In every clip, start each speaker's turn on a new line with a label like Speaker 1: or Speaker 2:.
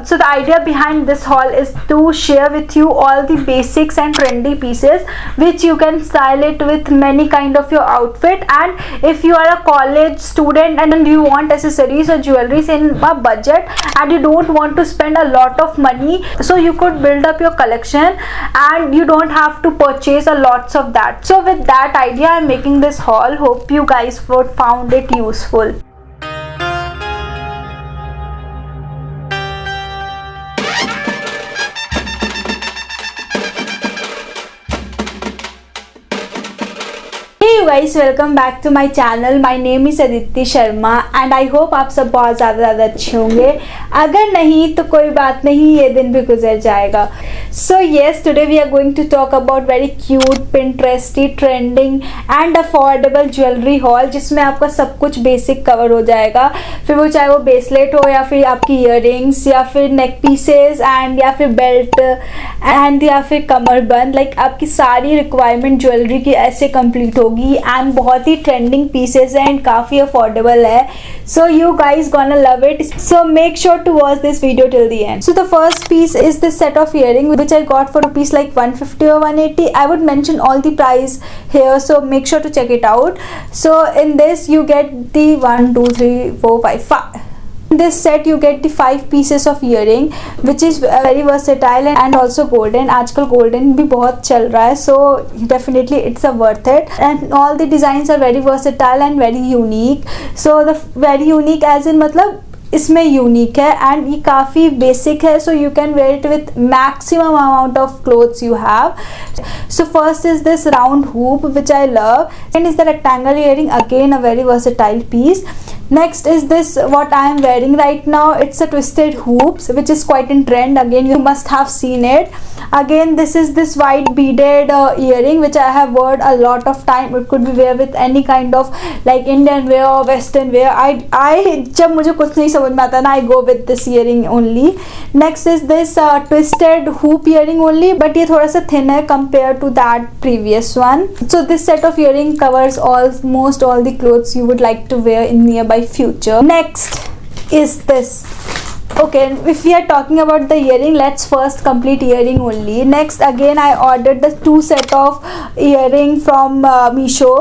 Speaker 1: So the idea behind this haul is to share with you all the basics and trendy pieces which you can style it with many kind of your outfit. And if you are a college student and you want accessories or jewelries in a budget and you don't want to spend a lot of money, so you could build up your collection and you don't have to purchase a lots of that. So with that idea I'm making this haul. Hope you guys would found it useful. Hey guys, welcome back to my channel. My name is Aditi Sharma and I hope आप सब बहुत ज़्यादा अच्छे होंगे. अगर नहीं तो कोई बात नहीं, ये दिन भी गुजर जाएगा. So yes, today we are going to talk about very cute, Pinteresty, trending and affordable jewelry haul जिसमें आपका सब कुछ बेसिक कवर हो जाएगा. फिर वो चाहे वो ब्रेसलेट हो या फिर आपकी ईयरिंग्स या फिर नेक पीसेस एंड या फिर बेल्ट एंड या फिर कमरबंद, लाइक आपकी सारी रिक्वायरमेंट ज्वेलरी की ऐसे कंप्लीट होगी. एंड बहुत ही ट्रेंडिंग पीसेस है एंड काफ़ी अफोर्डेबल है. So you guys gonna love it. So make sure to watch this video till the end. So the first piece is this set of earring which I got for rupees like 150 or 180. I would mention all the price here, so make sure to check it out. So in this you get the 1 2 3 4 5. In this set you get the 5 pieces of earring which is very versatile and also golden. आजकल golden भी बहुत चल रहा है, so definitely it's a worth it. And all the designs are very versatile and very unique. So the very unique as in मतलब इसमें unique है and ये काफ़ी बेसिक है, so you can wear it with maximum amount of clothes you have. So first is this round hoop which I love, and is the rectangle earring, again a very versatile piece. Next is this what I am wearing right now. It's a twisted hoops which is quite in trend. Again you must have seen it. Again this is this white beaded earring which I have worn a lot of time. It could be wear with any kind of like Indian wear or western wear. I जब मुझे कुछ नहीं समझ में आता ना, I go with this earring only. Next is this twisted hoop earring only, but ये थोड़ा सा thin है compared to that previous one. So this set of earring covers almost all the clothes you would like to wear in nearby future. Next is this. Okay, if we are talking about the earring, let's first complete earring only. Next, again I ordered the 2 set of earring from Meesho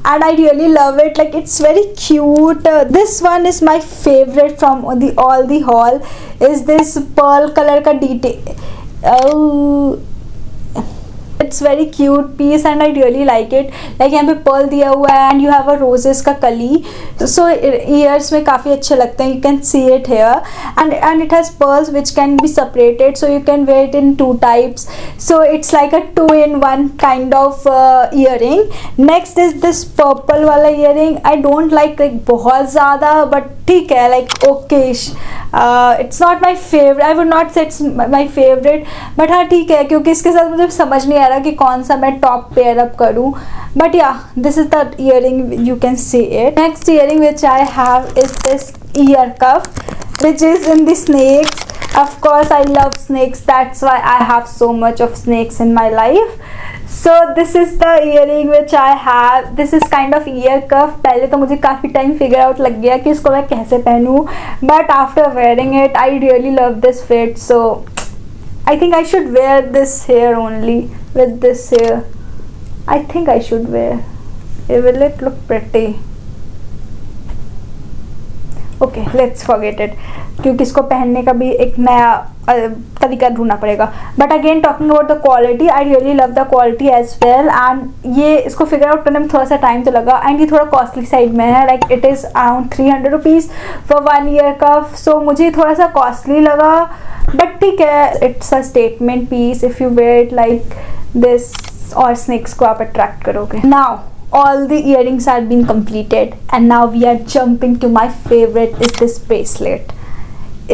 Speaker 1: and I really love it. Like it's very cute. This one is my favorite from all the haul. Is this pearl color का detail. It's very cute piece and I really like it. Like यहाँ पे pearl दिया हुआ है and you have a roses का कली, so ears में काफ़ी अच्छे लगते हैं. You can see it here and it has pearls which can be separated, so you can wear it in 2 types. So it's like a 2-in-1 kind of earring. Next is this purple वाला earring. I don't like बहुत ज़्यादा, but ठीक है, like okayish. It's not my favorite. I would not say it's my favorite, but हाँ ठीक है, क्योंकि इसके साथ मुझे समझ नहीं आ रहा कि कौन सा मैं टॉप पेयर अप करूँ. But yeah, this is the earring, you can see it. Next earring which I have is this ear cuff which is in the snakes. Of course I love snakes, that's why I have so much of snakes in my life. So this is the earring which I have. This is kind of ear cuff. पहले तो मुझे काफ़ी time figure out लग गया कि इसको मैं कैसे पहनूँ, but after wearing it I really love this fit. So I think I should wear this here only. With this here I think I should wear. Will it look pretty? Okay, let's forget it, क्योंकि इसको पहनने का भी एक नया तरीका ढूंढना पड़ेगा. But again talking about the quality, I really love the quality as well. And ये इसको फिगर आउट करने में थोड़ा सा टाइम तो लगा एंड ये थोड़ा कॉस्टली साइड में है. Like it is around 300 rupees for 1 year cuff. So मुझे थोड़ा सा कॉस्टली लगा, बट ठीक है, it's a statement piece if you wear it like this, और स्नेक्स को आप अट्रैक्ट करोगे. Now all the earrings are been completed and now we are jumping to my favorite, is this bracelet.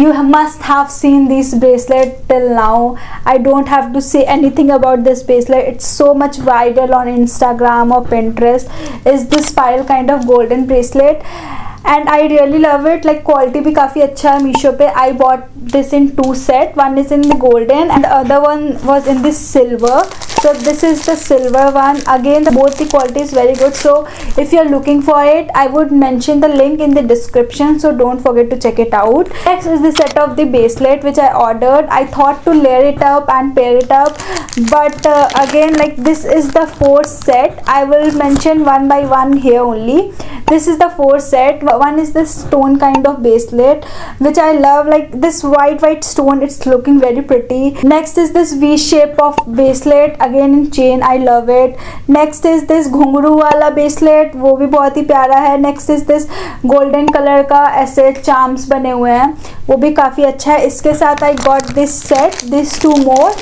Speaker 1: You must have seen this bracelet till now. I don't have to say anything about this bracelet. It's so much viral on Instagram or Pinterest. Is this spiral kind of golden bracelet and I really love it. Like quality भी काफ़ी अच्छा है मीशो पे. I bought this in two set. One is in the golden and the other one was in this silver. So this is the silver one. Again, both the quality is very good. So if you're looking for it, I would mention the link in the description, so don't forget to check it out. Next is the set of the bracelet which I ordered. I thought to layer it up and pair it up, but again, like, this is the fourth set. I will mention one by one here only. This is the fourth set. One is this stone kind of bracelet which I love, like this white stone, it's looking very pretty. Next is this V shape of bracelet, again in chain, I love it. Next is this घुंघरू वाला bracelet, वो भी बहुत ही प्यारा है. Next is this golden color का ऐसे charms बने हुए हैं, वो भी काफ़ी अच्छा है. इसके साथ I got this set, these two more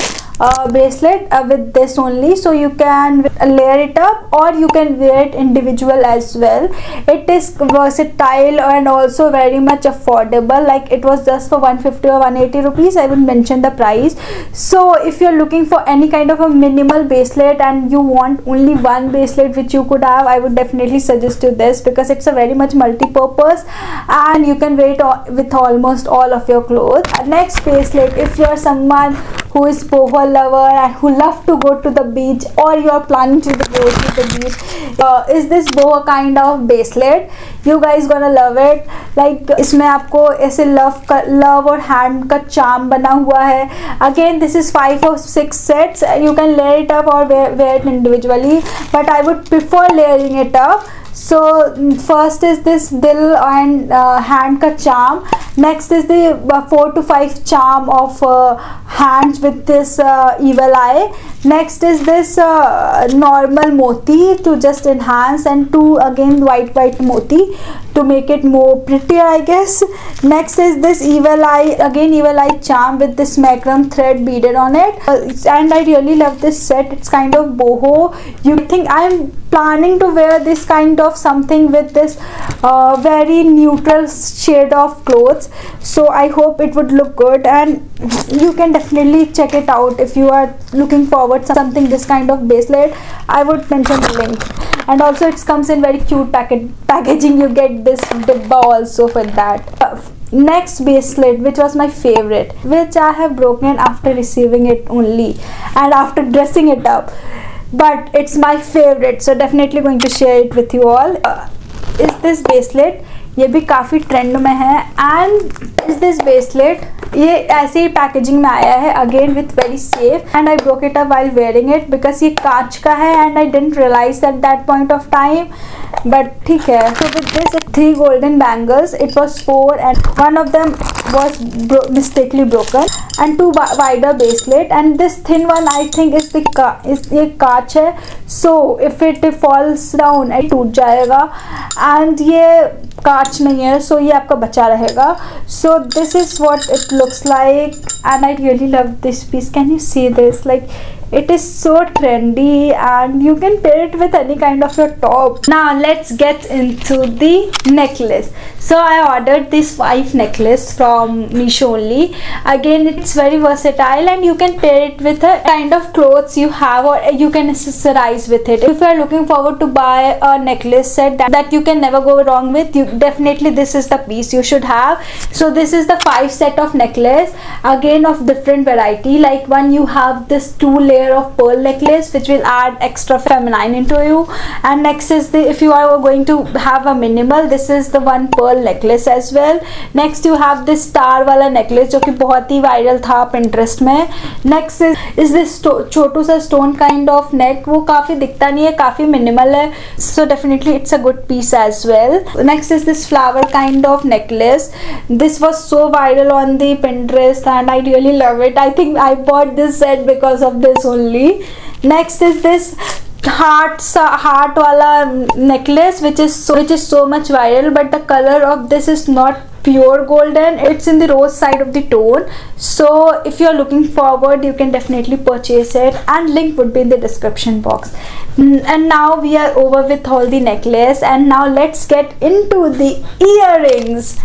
Speaker 1: bracelet with this only, so you can layer it up or you can wear it individual as well. It is versatile and also very much affordable, like it was just for 150 or 180 rupees. I will mention the price. So if you're looking for any kind of a minimal bracelet and you want only one bracelet which you could have, I would definitely suggest you this, because it's a very much multi-purpose and you can wear it with almost all of your clothes. Next bracelet, if you're someone who is boho lover and who love to go to the beach, or you are planning to go to the beach, is this boho kind of bracelet. You guys gonna love it. Like इसमें आपको ऐसे love और hand का charm बना हुआ है. Again, this is 5 or 6 sets. You can layer it up or wear it individually, but I would prefer layering it up. So first is this dil and hand ka charm. Next is the 4 to 5 charm of hands with this evil eye. Next is this normal moti to just enhance, and two again white moti to make it more prettier, I guess. Next is this evil eye, again evil eye charm with this macram thread beaded on it, and I really love this set. It's kind of boho. You think I'm planning to wear this kind of something with this very neutral shade of clothes, so I hope it would look good, and you can definitely check it out if you are looking forward to something this kind of bracelet. I would mention the link, and also it comes in very cute packaging. You get this dibba also for that. Next bracelet, which was my favorite, which I have broken after receiving it only and after dressing it up, but it's my favorite, so definitely going to share it with you all, is this bracelet. ये भी काफ़ी trend में है, and is this bracelet, ये ऐसे ही packaging में आया है, again with very safe, and I broke it up while wearing it because ये कांच का है and I didn't realise at that point of time, but ठीक है. So with this 3 golden bangles, it was 4 and one of them was mistakenly broken, and 2 wider bracelet, and this thin one I think is ये कांच है, so if it falls down it टूट जाएगा, and ये कांच नहीं है, so ये आपका बचा रहेगा. So this is what it looks like, and I really love this piece. Can you see this? Like, it is so trendy and you can pair it with any kind of your top. Now let's get into the necklace. So I ordered this 5 necklace from Meesho only. Again, it's very versatile and you can pair it with a kind of clothes you have, or you can accessorize with it. If you are looking forward to buy a necklace set that you can never go wrong with, you definitely, this is the piece you should have. So this is the 5 set of necklace, again of different variety. Like one, you have this 2 layer of pearl necklace which will add extra feminine into you, and next is the, if you are going to have a minimal, this is the one pearl necklace as well. Next you have this star वाला necklace जो कि बहुत ही viral था Pinterest में. Next is this छोटू सा stone kind of neck, वो काफ़ी दिखता नहीं है, काफ़ी minimal है, so definitely it's a good piece as well. Next is this flower kind of necklace. This was so viral on the Pinterest and I really love it. I think I bought this set because of this only. Next is this heart wala necklace which is so much viral, but the color of this is not pure golden, it's in the rose side of the tone. So if you are looking forward, you can definitely purchase it, and link would be in the description box. And now we are over with all the necklace, and now let's get into the earrings.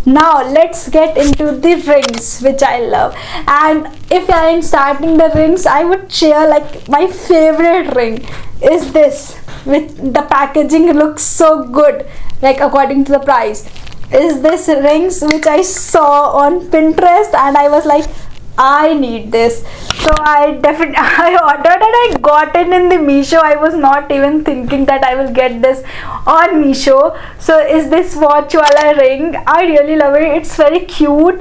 Speaker 1: Now let's get into the rings, which I love. And if I am starting the rings, I would share like my favorite ring is this, with the packaging looks so good, like according to the price. is this rings which I saw on Pinterest, and I was like, I need this. So I ordered and I got it in the Meesho. I was not even thinking that I will get this on Meesho. So is this watch wala ring. I really love it. It's very cute,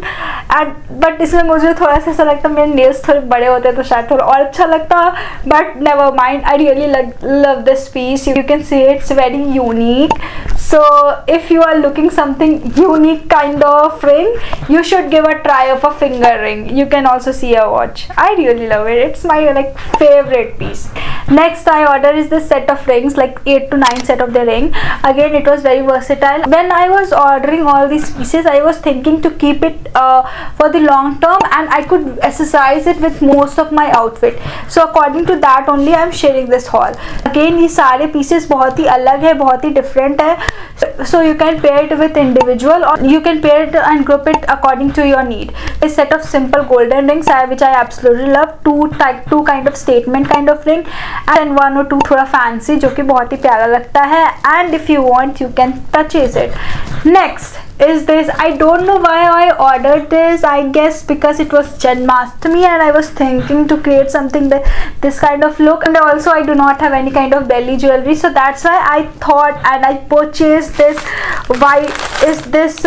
Speaker 1: and but इसमें मुझे थोड़ा सा ऐसा लगता है मेरे nails थोड़े बड़े होते तो शायद थोड़ा और अच्छा लगता, but never mind. I really love this piece. You can see it's very unique. So if you are looking something unique kind of ring, you should give a try of a finger ring. You can also see a watch. I really love it. It's my like favorite piece. Next I ordered is this set of rings, like 8 to 9 set of the ring. Again, it was very versatile. When I was ordering all these pieces, I was thinking to keep it for the long term, and I could accessorize it with most of my outfit. So according to that only I am sharing this haul. Again, ये सारे pieces बहुत ही अलग है, बहुत ही different है. So you can pair it with individual, or you can pair it and group it according to your need. A set of simple golden rings which I absolutely love. Two kind of statement kind of ring, and one or two थोड़ा fancy जो कि बहुत ही प्यारा लगता है. And if you want, you can purchase it. Next is this. I don't know why I ordered this. I guess because it was Janmashtami and I was thinking to create something this kind of look, and also I do not have any kind of belly jewelry, so that's why I thought and I purchased this. Why is this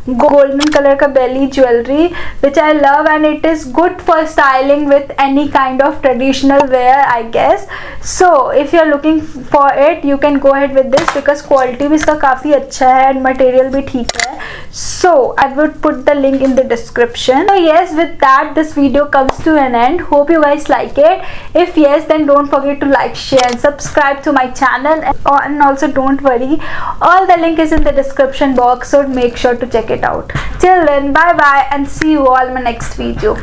Speaker 1: golden color ka belly jewelry, which I love, and it is good for styling with any kind of traditional wear, I guess. So if you are looking for it, you can go ahead with this because quality भी इसका काफ़ी अच्छा है and material भी ठीक है. So I would put the link in the description. So yes, with that this video comes to an end. Hope you guys like it. If yes, then don't forget to like, share and subscribe to my channel, and also don't worry, all the link is in the description box, so make sure to check it out. Till then, bye bye and see you all in my next video.